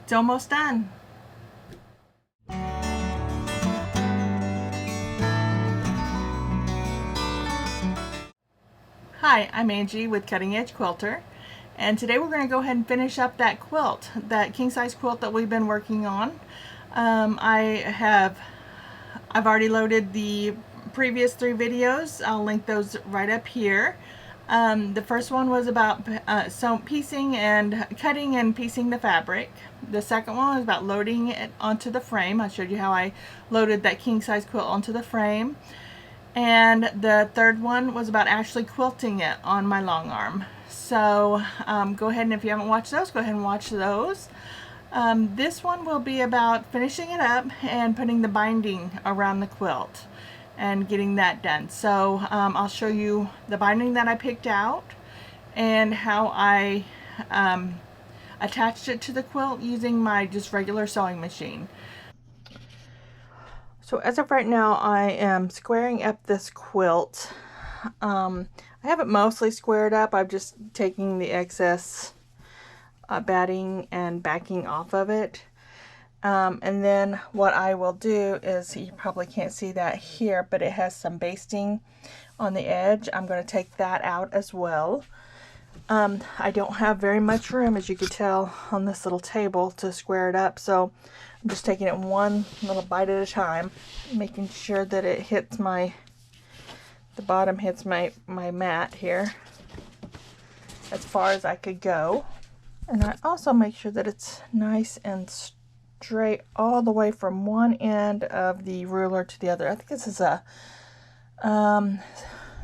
It's almost done. Hi, I'm Angie with Cutting Edge Quilter, and today we're going to go ahead and finish up that quilt, that king size quilt that we've been working on. I've already loaded the previous 3 videos. I'll link those right up here. The first one was about piecing and cutting and piecing the fabric. The second one was about loading it onto the frame. I showed you how I loaded that king size quilt onto the frame. And the third one was about actually quilting it on my long arm. So go ahead, and if you haven't watched those, go ahead and watch those. This one will be about finishing it up and putting the binding around the quilt and getting that done. So I'll show you the binding that I picked out and how I attached it to the quilt using my just regular sewing machine. So as of right now, I am squaring up this quilt. I have it mostly squared up. I'm just taking the excess batting and backing off of it. And then what I will do is, you probably can't see that here, but it has some basting on the edge. I'm going to take that out as well. I don't have very much room, as you can tell, on this little table to square it up, so I'm just taking it one little bite at a time, making sure that it hits the bottom hits my mat here as far as I could go. And I also make sure that it's nice and straight all the way from one end of the ruler to the other. I think this is a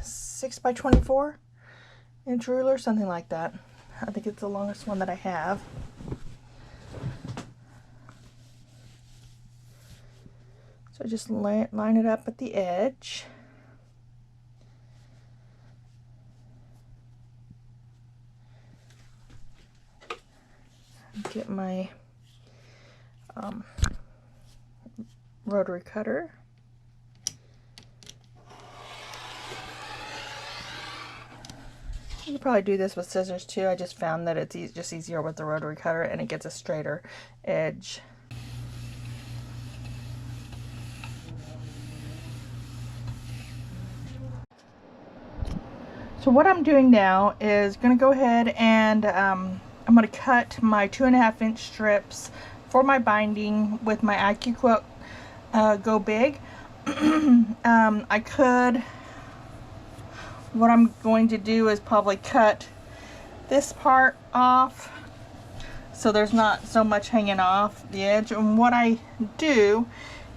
6 by 24 inch ruler, something like that. I think it's the longest one that I have. So just line it up at the edge. Get my rotary cutter. You could probably do this with scissors too. I just found that it's just easier with the rotary cutter, and it gets a straighter edge. So what I'm doing now is going to go ahead and I'm going to cut my 2.5 inch strips for my binding with my IQ Quilt Go Big. What I'm going to do is probably cut this part off so there's not so much hanging off the edge. And what I do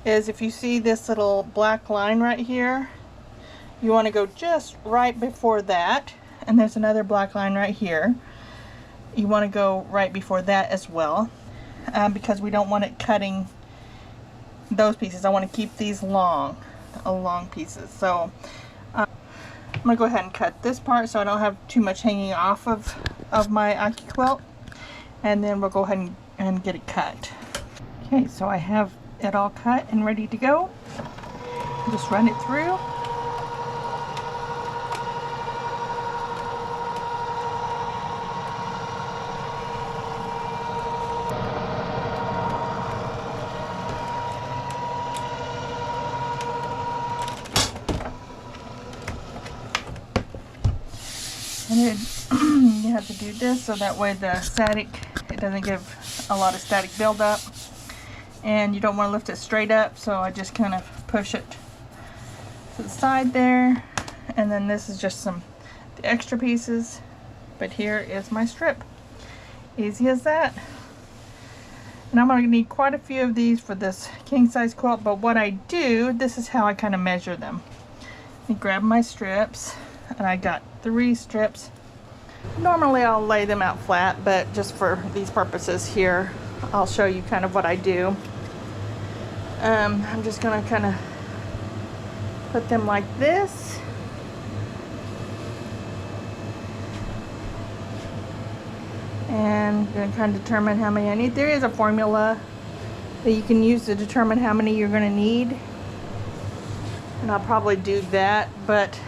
is, if you see this little black line right here, you want to go just right before that, and there's another black line right here. You want to go right before that as well, because we don't want it cutting those pieces. I want to keep these long pieces. So I'm going to go ahead and cut this part so I don't have too much hanging off of my IQ quilt, and then we'll go ahead and get it cut. Okay, so I have it all cut and ready to go. Just run it through. And you have to do this so that way the static, it doesn't give a lot of static buildup, and you don't want to lift it straight up, so I just kind of push it to the side there. And then this is just the extra pieces, but here is my strip. Easy as that. And I'm going to need quite a few of these for this king size quilt, but what I do, this is how I kind of measure them. I grab my strips, and I got 3 strips. Normally I'll lay them out flat, but just for these purposes here, I'll show you kind of what I do. I'm just going to kind of put them like this. And I'm going to kind of determine how many I need. There is a formula that you can use to determine how many you're going to need, and I'll probably do that, but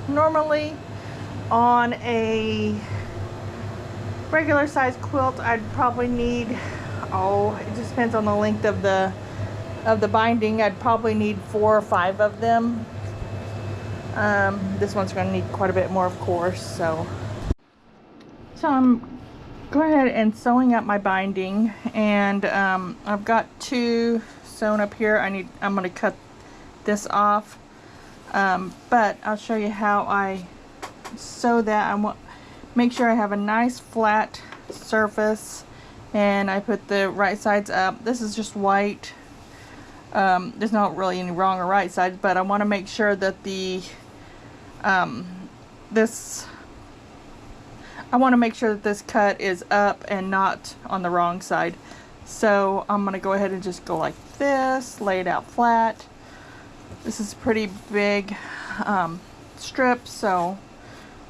normally on a regular size quilt I'd probably need oh, it just depends on the length of the binding. I'd probably need 4 or 5 of them. This one's going to need quite a bit more, of course. So I'm going ahead and sewing up my binding, and I've got 2 sewn up here. I'm going to cut this off, but I'll show you how I sew that. I want make sure I have a nice flat surface, and I put the right sides up. This is just white. There's not really any wrong or right sides, but I want to make sure that I want to make sure that this cut is up and not on the wrong side. So I'm going to go ahead and just go like this, lay it out flat. This is a pretty big strip, so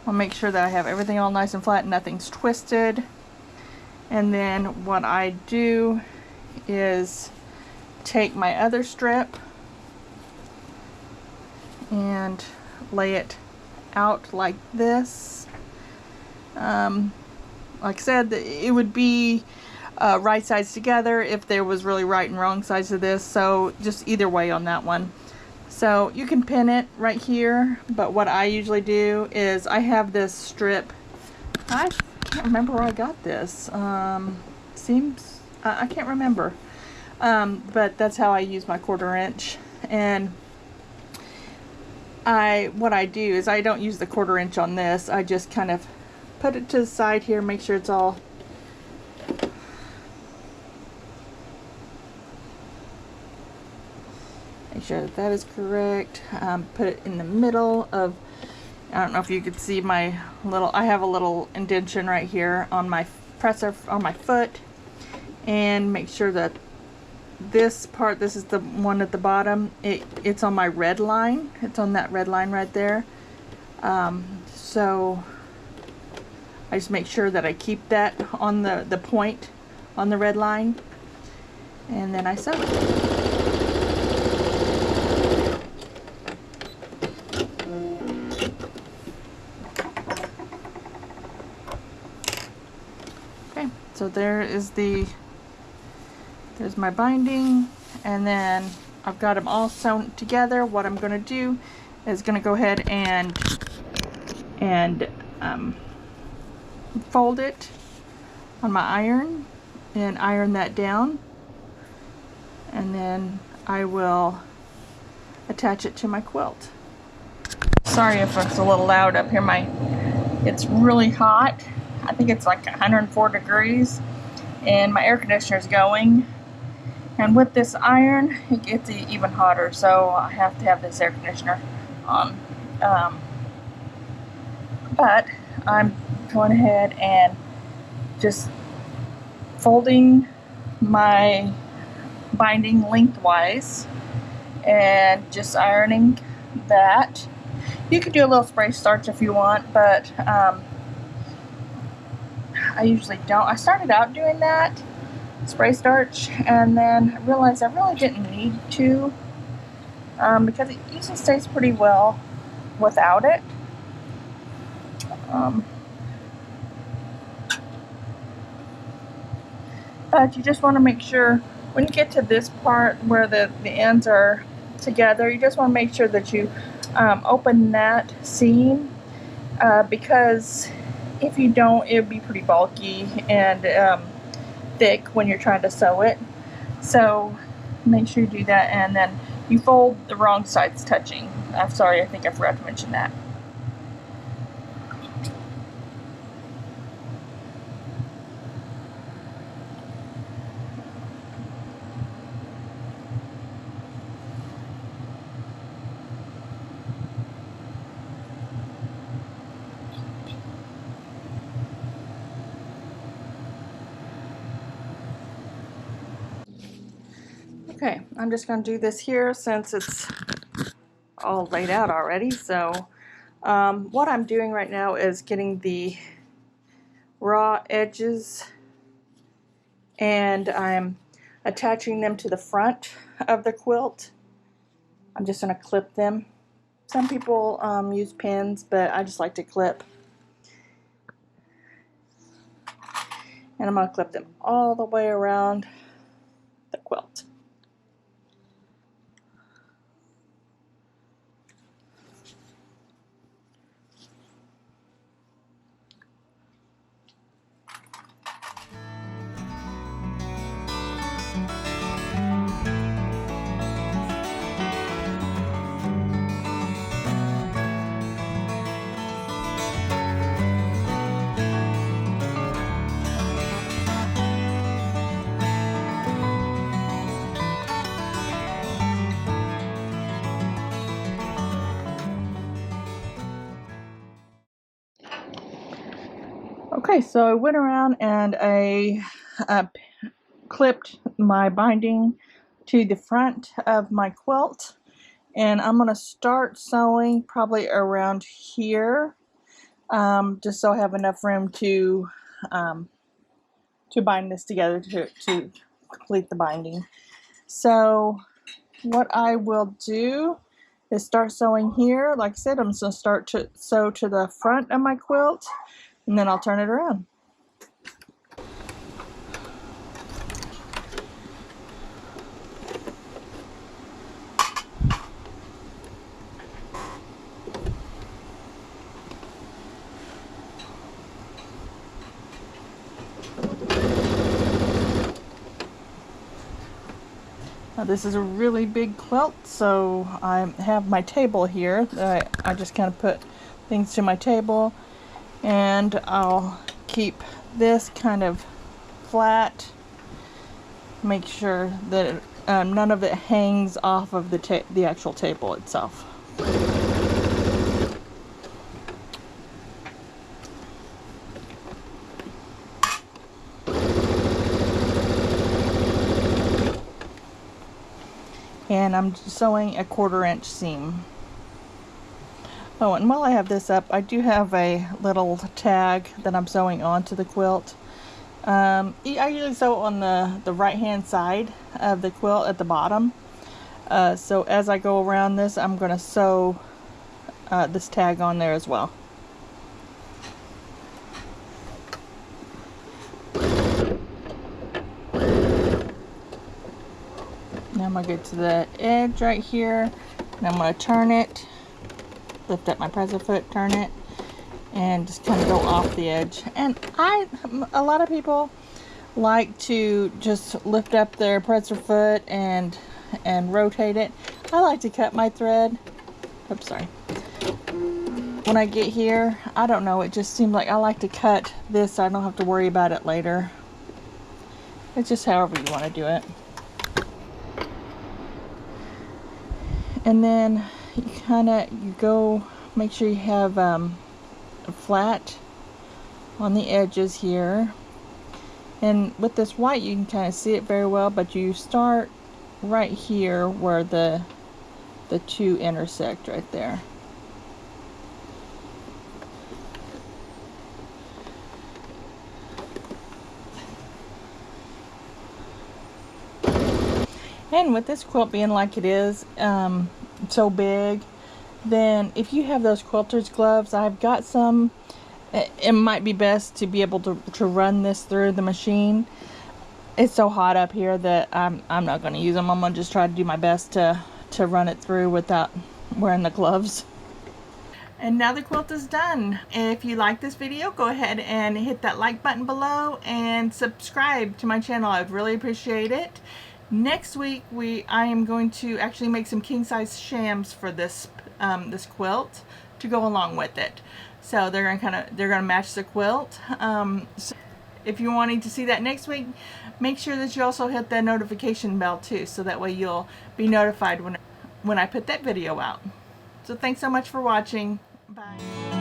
I'll make sure that I have everything all nice and flat and nothing's twisted. And then what I do is take my other strip and lay it out like this. Like I said, it would be right sides together if there was really right and wrong sides of this, so just either way on that one. So you can pin it right here, but what I usually do is I have this strip. I can't remember where I got this. Seems I can't remember. But that's how I use my 1/4 inch. And what I do is I don't use the 1/4 inch on this. I just kind of put it to the side here, make sure it's all make sure that that is correct. Put it in the middle of, I don't know if you could see my little, I have a little indentation right here on my presser on my foot, and make sure that this part, this is the one at the bottom, it's on my red line. It's on that red line right there. So I just make sure that I keep that on the point on the red line, and then I sew it. Okay, so there's my binding, and then I've got them all sewn together. What I'm going to do is going to go ahead and fold it on my iron and iron that down, and then I will attach it to my quilt. Sorry if it's a little loud up here. It's really hot. I think it's like 104 degrees, and my air conditioner is going. And with this iron, it gets even hotter, so I have to have this air conditioner on. But I'm going ahead and just folding my binding lengthwise and just ironing that. You could do a little spray starch if you want, but I usually don't. I started out doing that, spray starch, and then I realized I really didn't need to, because it usually stays pretty well without it. But you just want to make sure when you get to this part where the ends are together, you just want to make sure that you open that seam, because if you don't, it would be pretty bulky and thick when you're trying to sew it. So make sure you do that, and then you fold the wrong sides touching. I'm sorry, I think I forgot to mention that. Okay, I'm just going to do this here since it's all laid out already. So what I'm doing right now is getting the raw edges, and I'm attaching them to the front of the quilt. I'm just going to clip them. Some people use pins, but I just like to clip. And I'm going to clip them all the way around the quilt. Okay, so I went around and I clipped my binding to the front of my quilt, and I'm going to start sewing probably around here, just so I have enough room to bind this together to complete the binding. So what I will do is start sewing here. Like I said, I'm just going to start to sew to the front of my quilt, and then I'll turn it around. Now this is a really big quilt, so I have my table here. I just kind of put things to my table, and I'll keep this kind of flat. Make sure that none of it hangs off of the actual table itself. And I'm sewing a 1/4 inch seam. Oh, and while I have this up, I do have a little tag that I'm sewing onto the quilt. I usually sew on the right hand side of the quilt at the bottom. So as I go around this, I'm going to sew this tag on there as well. Now I'm going to get to the edge right here, and I'm going to turn it, lift up my presser foot, turn it, and just kind of go off the edge. And a lot of people like to just lift up their presser foot and rotate it. I like to cut my thread. Oops, sorry. When I get here, I don't know, it just seems like I like to cut this so I don't have to worry about it later. It's just however you want to do it. And then you go, make sure you have flat on the edges here. And with this white, you can kind of see it very well, but you start right here where the two intersect right there. And with this quilt being like it is, so big, then if you have those quilter's gloves, I've got some. It might be best to be able to run this through the machine. It's so hot up here that I'm not going to use them. I'm going to just try to do my best to run it through without wearing the gloves. And now the quilt is done. If you like this video, go ahead and hit that like button below and subscribe to my channel. I'd really appreciate it. Next week I am going to actually make some king size shams for this this quilt to go along with it. So they're gonna match the quilt. So if you're wanting to see that next week, make sure that you also hit the notification bell too, so that way you'll be notified when I put that video out. So thanks so much for watching. Bye.